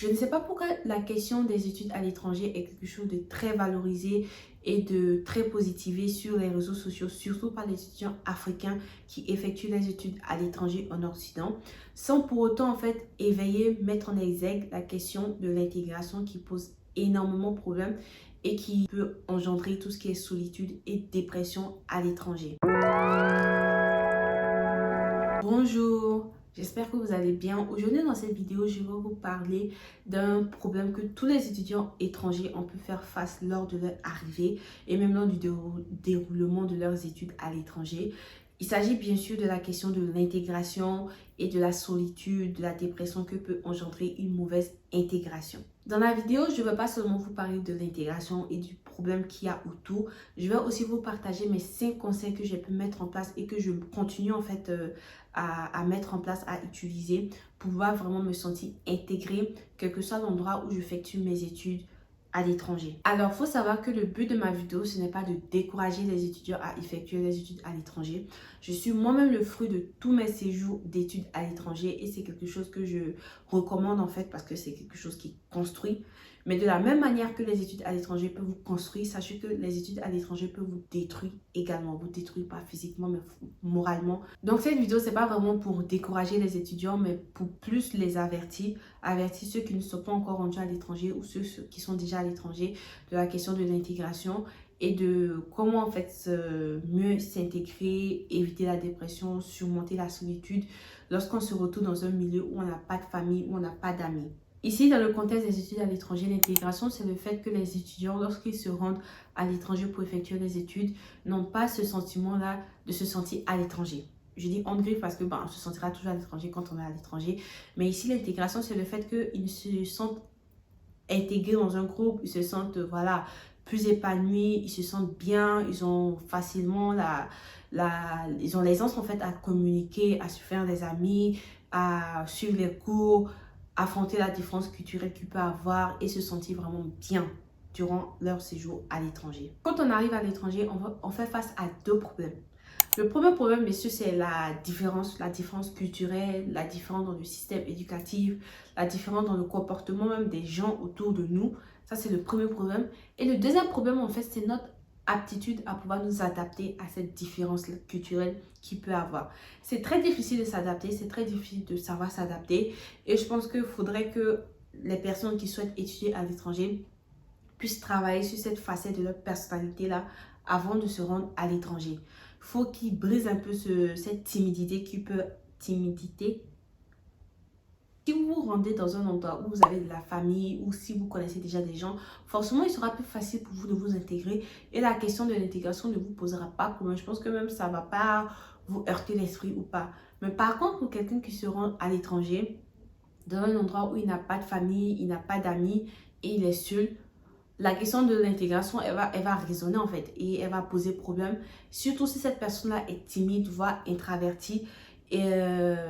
Je ne sais pas pourquoi la question des études à l'étranger est quelque chose de très valorisé et de très positivé sur les réseaux sociaux, surtout par les étudiants africains qui effectuent les études à l'étranger en Occident, sans pour autant en fait éveiller, mettre en exergue la question de l'intégration qui pose énormément de problèmes et qui peut engendrer tout ce qui est solitude et dépression à l'étranger. Bonjour, j'espère que vous allez bien. Aujourd'hui dans cette vidéo, je vais vous parler d'un problème que tous les étudiants étrangers ont pu faire face lors de leur arrivée et même lors du déroulement de leurs études à l'étranger. Il s'agit bien sûr de la question de l'intégration et de la solitude, de la dépression que peut engendrer une mauvaise intégration. Dans la vidéo, je ne vais pas seulement vous parler de l'intégration et du problème qu'il y a autour, je vais aussi vous partager mes 5 conseils que j'ai pu mettre en place et que je continue en fait à mettre en place, à utiliser pour pouvoir vraiment me sentir intégrée, quel que soit l'endroit où j'effectue mes études à l'étranger. Alors, il faut savoir que le but de ma vidéo, ce n'est pas de décourager les étudiants à effectuer les études à l'étranger. Je suis moi-même le fruit de tous mes séjours d'études à l'étranger et c'est quelque chose que je recommande en fait parce que c'est quelque chose qui construit. Mais de la même manière que les études à l'étranger peuvent vous construire, sachez que les études à l'étranger peuvent vous détruire également. Vous détruire pas physiquement, mais moralement. Donc cette vidéo, c'est pas vraiment pour décourager les étudiants, mais pour plus les avertir. Avertir ceux qui ne sont pas encore rendus à l'étranger ou ceux qui sont déjà à l'étranger de la question de l'intégration et de comment en fait mieux s'intégrer, éviter la dépression, surmonter la solitude lorsqu'on se retrouve dans un milieu où on n'a pas de famille, où on n'a pas d'amis. Ici, dans le contexte des études à l'étranger, l'intégration, c'est le fait que les étudiants, lorsqu'ils se rendent à l'étranger pour effectuer les études, n'ont pas ce sentiment-là de se sentir à l'étranger. Je dis on griffe parce que on se sentira toujours à l'étranger quand on est à l'étranger. Mais ici, l'intégration, c'est le fait qu'ils se sentent intégrés dans un groupe, ils se sentent voilà, plus épanouis, ils se sentent bien, ils ont facilement ils ont l'aisance en fait à communiquer, à se faire des amis, à suivre les cours, affronter la différence culturelle qu'il peut avoir et se sentir vraiment bien durant leur séjour à l'étranger. Quand on arrive à l'étranger, on fait face à deux problèmes. Le premier problème, messieurs, c'est la différence culturelle, la différence dans le système éducatif, la différence dans le comportement même des gens autour de nous. Ça, c'est le premier problème. Et le deuxième problème, en fait, c'est notre aptitude à pouvoir nous adapter à cette différence culturelle qu'il peut avoir. C'est très difficile de s'adapter, c'est très difficile de savoir s'adapter. Et je pense qu'il faudrait que les personnes qui souhaitent étudier à l'étranger puissent travailler sur cette facette de leur personnalité-là avant de se rendre à l'étranger. Il faut qu'ils brisent un peu cette timidité qui peut... Timidité. Si vous vous rendez dans un endroit où vous avez de la famille ou si vous connaissez déjà des gens, forcément, il sera plus facile pour vous de vous intégrer et la question de l'intégration ne vous posera pas problème. Je pense que même ça ne va pas vous heurter l'esprit ou pas. Mais par contre, pour quelqu'un qui se rend à l'étranger, dans un endroit où il n'a pas de famille, il n'a pas d'amis et il est seul, la question de l'intégration, elle va résonner en fait et elle va poser problème. Surtout si cette personne-là est timide, voire introvertie. Et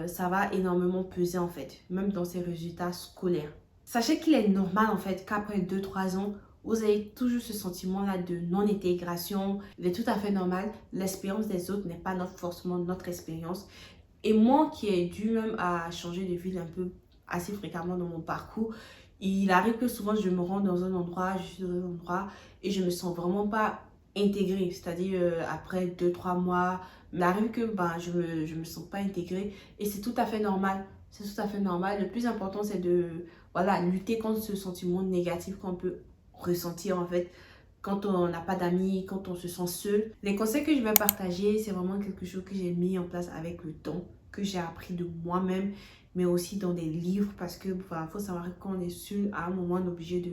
ça va énormément peser en fait, même dans ses résultats scolaires. Sachez qu'il est normal en fait qu'après 2-3 ans, vous ayez toujours ce sentiment-là de non-intégration. Il est tout à fait normal. L'expérience des autres n'est pas forcément notre expérience. Et moi qui ai dû même à changer de ville un peu assez fréquemment dans mon parcours, il arrive que souvent je me rends dans un endroit, je suis dans un endroit et je me sens vraiment pas intégrée. C'est-à-dire après 2-3 mois, il arrive que je me sens pas intégrée et c'est tout à fait normal. C'est tout à fait normal. Le plus important c'est de voilà, lutter contre ce sentiment négatif qu'on peut ressentir en fait quand on n'a pas d'amis, quand on se sent seul. Les conseils que je vais partager, c'est vraiment quelque chose que j'ai mis en place avec le temps, que j'ai appris de moi-même, mais aussi dans des livres, parce que faut savoir que quand on est seul, à un moment, on est obligé de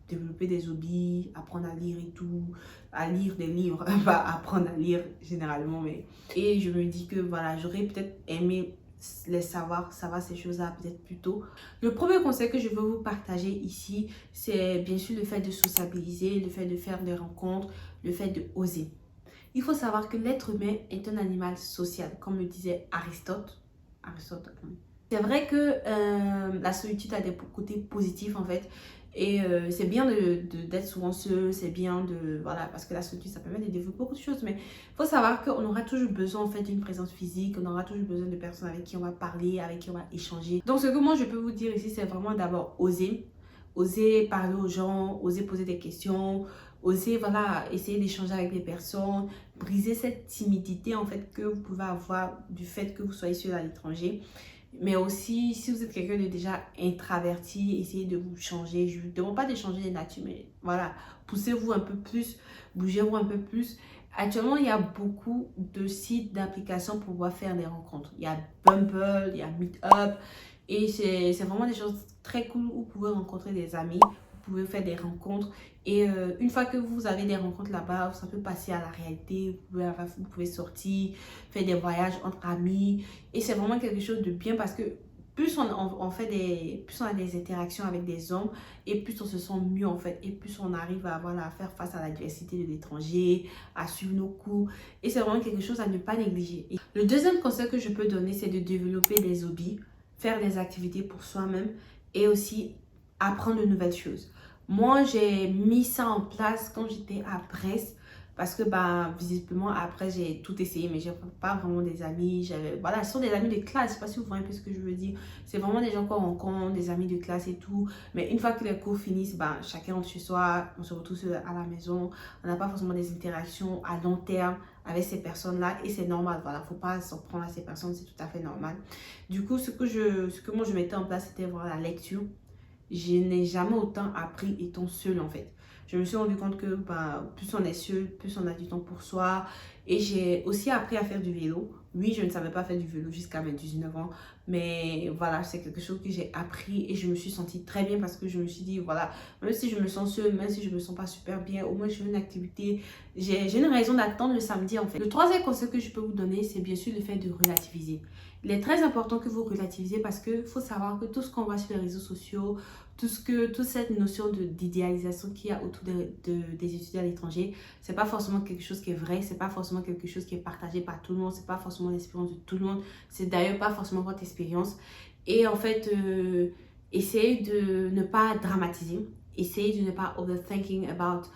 développer des hobbies, apprendre à lire et tout, à lire des livres, pas apprendre à lire généralement, mais... Et je me dis que voilà, j'aurais peut-être aimé savoir ces choses-là peut-être plus tôt. Le premier conseil que je veux vous partager ici, c'est bien sûr le fait de sociabiliser, le fait de faire des rencontres, le fait de oser. Il faut savoir que l'être humain est un animal social, comme le disait Aristote. C'est vrai que la solitude a des côtés positifs en fait. Et c'est bien d'être souvent seul, c'est bien de... Voilà, parce que la solitude, ça permet de développer beaucoup de choses. Mais il faut savoir qu'on aura toujours besoin en fait d'une présence physique, on aura toujours besoin de personnes avec qui on va parler, avec qui on va échanger. Donc ce que moi je peux vous dire ici, c'est vraiment d'abord oser. Oser parler aux gens, oser poser des questions, oser voilà, essayer d'échanger avec des personnes, briser cette timidité en fait que vous pouvez avoir du fait que vous soyez seul à l'étranger. Mais aussi, si vous êtes quelqu'un de déjà introverti, essayez de vous changer. Je ne vous demande pas de changer de nature, mais voilà, poussez-vous un peu plus, bougez-vous un peu plus. Actuellement, il y a beaucoup de sites d'applications pour pouvoir faire des rencontres. Il y a Bumble, il y a Meetup, et c'est vraiment des choses très cool où vous pouvez rencontrer des amis, vous pouvez faire des rencontres. Et une fois que vous avez des rencontres là-bas, ça peut passer à la réalité, vous pouvez sortir, faire des voyages entre amis. Et c'est vraiment quelque chose de bien parce que plus on fait plus on a des interactions avec des hommes et plus on se sent mieux en fait. Et plus on arrive à, voilà, à faire face à la diversité de l'étranger, à suivre nos cours. Et c'est vraiment quelque chose à ne pas négliger. Et le deuxième conseil que je peux donner, c'est de développer des hobbies, faire des activités pour soi-même et aussi apprendre de nouvelles choses. Moi, j'ai mis ça en place quand j'étais à Brest. Parce que, bah, visiblement, après, j'ai tout essayé, mais j'ai pas vraiment des amis. Voilà, ce sont des amis de classe. Je sais pas si vous voyez un peu ce que je veux dire. C'est vraiment des gens qu'on rencontre, des amis de classe et tout. Mais une fois que les cours finissent, bah, chacun rentre chez soi. On se retrouve à la maison. On n'a pas forcément des interactions à long terme avec ces personnes-là. Et c'est normal, voilà. Faut pas s'en prendre à ces personnes, c'est tout à fait normal. Du coup, ce que moi, je mettais en place, c'était voilà, la lecture. Je n'ai jamais autant appris étant seule en fait. Je me suis rendu compte que bah, plus on est seul, plus on a du temps pour soi. Et j'ai aussi appris à faire du vélo. Oui, je ne savais pas faire du vélo jusqu'à mes 19 ans. Mais voilà, c'est quelque chose que j'ai appris et je me suis sentie très bien parce que je me suis dit, voilà, même si je me sens seule, même si je me sens pas super bien, au moins je fais une activité. J'ai une raison d'attendre le samedi en fait. Le troisième conseil que je peux vous donner, c'est bien sûr le fait de relativiser. Il est très important que vous relativisez parce qu'il faut savoir que tout ce qu'on voit sur les réseaux sociaux, toute cette notion d'idéalisation qu'il y a autour des étudiants à l'étranger, c'est pas forcément quelque chose qui est vrai, c'est pas forcément quelque chose qui est partagé par tout le monde, c'est pas forcément l'expérience de tout le monde, c'est d'ailleurs pas forcément votre expérience. Et en fait, essayez de ne pas dramatiser, essayez de ne pas overthinking about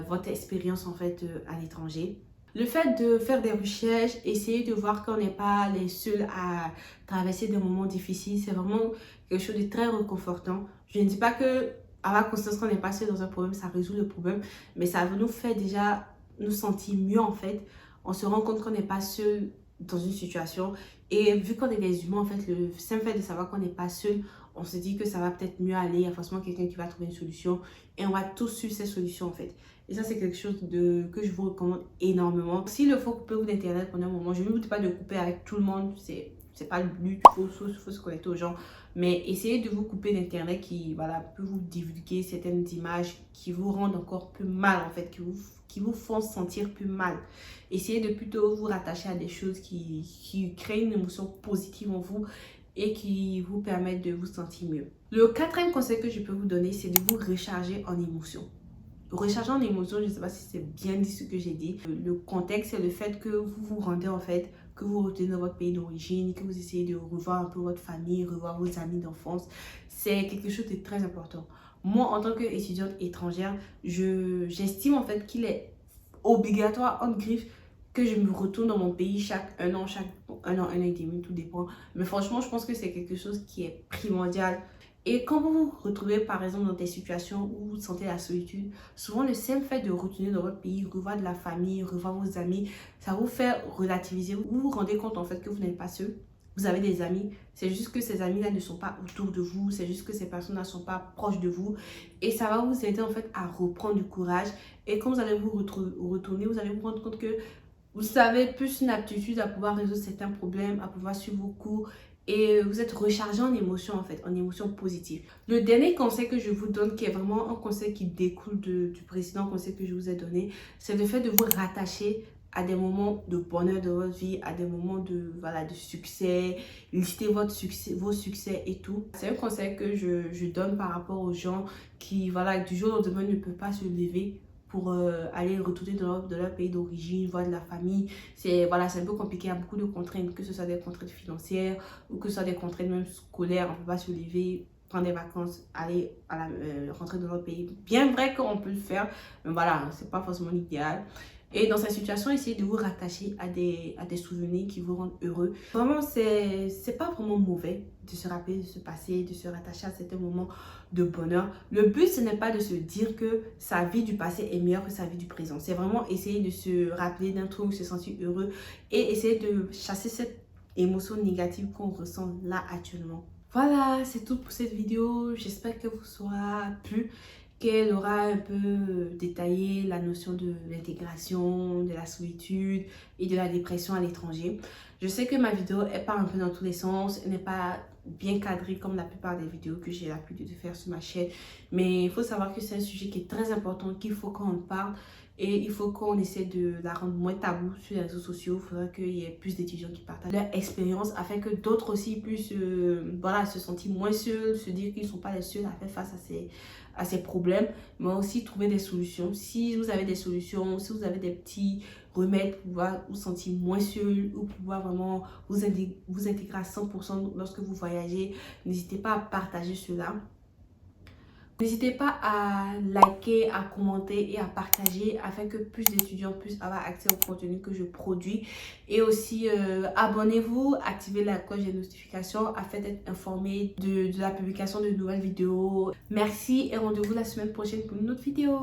votre expérience en fait à l'étranger. Le fait de faire des recherches, essayer de voir qu'on n'est pas les seuls à traverser des moments difficiles, c'est vraiment quelque chose de très réconfortant. Je ne dis pas que avoir conscience qu'on n'est pas seul dans un problème, ça résout le problème, mais ça nous fait déjà nous sentir mieux en fait. On se rend compte qu'on n'est pas seul dans une situation et vu qu'on est des humains, en fait, le simple fait de savoir qu'on n'est pas seul, on se dit que ça va peut-être mieux aller, il y a forcément quelqu'un qui va trouver une solution et on va tous suivre cette solution en fait. Et ça, c'est quelque chose que je vous recommande énormément. S'il faut couper d'internet pendant un moment, je ne vous dis pas de couper avec tout le monde, c'est pas le but, il faut se connecter aux gens. Mais essayez de vous couper d'internet qui voilà, peut vous divulguer certaines images qui vous rendent encore plus mal en fait, qui vous font sentir plus mal. Essayez de plutôt vous rattacher à des choses qui créent une émotion positive en vous et qui vous permettent de vous sentir mieux. Le quatrième conseil que je peux vous donner, c'est de vous recharger en émotions. Recharger en émotions, je ne sais pas si c'est bien dit ce que j'ai dit. Le contexte, c'est le fait que vous vous rendez en fait, que vous retournez dans votre pays d'origine, que vous essayez de revoir un peu votre famille, revoir vos amis d'enfance. C'est quelque chose de très important. Moi, en tant qu'étudiante étrangère, j'estime en fait qu'il est obligatoire, en griffe, que je me retourne dans mon pays chaque un an et demi, tout dépend. Mais franchement, je pense que c'est quelque chose qui est primordial. Et quand vous vous retrouvez par exemple dans des situations où vous sentez la solitude, souvent le simple fait de retourner dans votre pays, revoir de la famille, revoir vos amis, ça vous fait relativiser. Vous vous rendez compte en fait que vous n'êtes pas seul. Vous avez des amis, c'est juste que ces amis-là ne sont pas autour de vous, c'est juste que ces personnes-là ne sont pas proches de vous. Et ça va vous aider en fait à reprendre du courage. Et quand vous allez vous retourner, vous allez vous rendre compte que vous avez plus une aptitude à pouvoir résoudre certains problèmes, à pouvoir suivre vos cours et vous êtes rechargé en émotions en fait, en émotions positives. Le dernier conseil que je vous donne, qui est vraiment un conseil qui découle du précédent conseil que je vous ai donné, c'est le fait de vous rattacher à des moments de bonheur de votre vie, à des moments de, voilà, de succès, lister vos succès et tout. C'est un conseil que je donne par rapport aux gens qui, voilà, du jour au lendemain ne peuvent pas se lever pour aller retourner dans leur pays d'origine, voir de la famille. C'est voilà, c'est un peu compliqué, il y a beaucoup de contraintes, que ce soit des contraintes financières ou que ce soit des contraintes même scolaires. On ne peut pas se lever, prendre des vacances, aller rentrer dans notre pays. Bien vrai qu'on peut le faire, mais voilà, c'est pas forcément l'idéal. Et dans cette situation, essayez de vous rattacher à des souvenirs qui vous rendent heureux. Vraiment, c'est pas vraiment mauvais de se rappeler de ce passé, de se rattacher à certains moments de bonheur. Le but, ce n'est pas de se dire que sa vie du passé est meilleure que sa vie du présent. C'est vraiment essayer de se rappeler d'un truc, se sentir heureux et essayer de chasser cette émotion négative qu'on ressent là actuellement. Voilà, c'est tout pour cette vidéo. J'espère que vous aura plu, qu'elle aura un peu détaillé la notion de l'intégration, de la solitude et de la dépression à l'étranger. Je sais que ma vidéo, elle part un peu dans tous les sens, elle n'est pas bien cadrée comme la plupart des vidéos que j'ai l'habitude de faire sur ma chaîne. Mais il faut savoir que c'est un sujet qui est très important, qu'il faut qu'on en parle. Et il faut qu'on essaie de la rendre moins tabou sur les réseaux sociaux. Il faudrait qu'il y ait plus d'étudiants qui partagent leur expérience afin que d'autres aussi puissent voilà, se sentir moins seuls, se dire qu'ils ne sont pas les seuls à faire face à ces problèmes, mais aussi trouver des solutions. Si vous avez des solutions, si vous avez des petits remèdes pour pouvoir vous sentir moins seul ou pouvoir vraiment vous intégrer à 100% lorsque vous voyagez, n'hésitez pas à partager cela. N'hésitez pas à liker, à commenter et à partager afin que plus d'étudiants puissent avoir accès au contenu que je produis. Et aussi, abonnez-vous, activez la cloche des notifications afin d'être informé de la publication de nouvelles vidéos. Merci et rendez-vous la semaine prochaine pour une autre vidéo.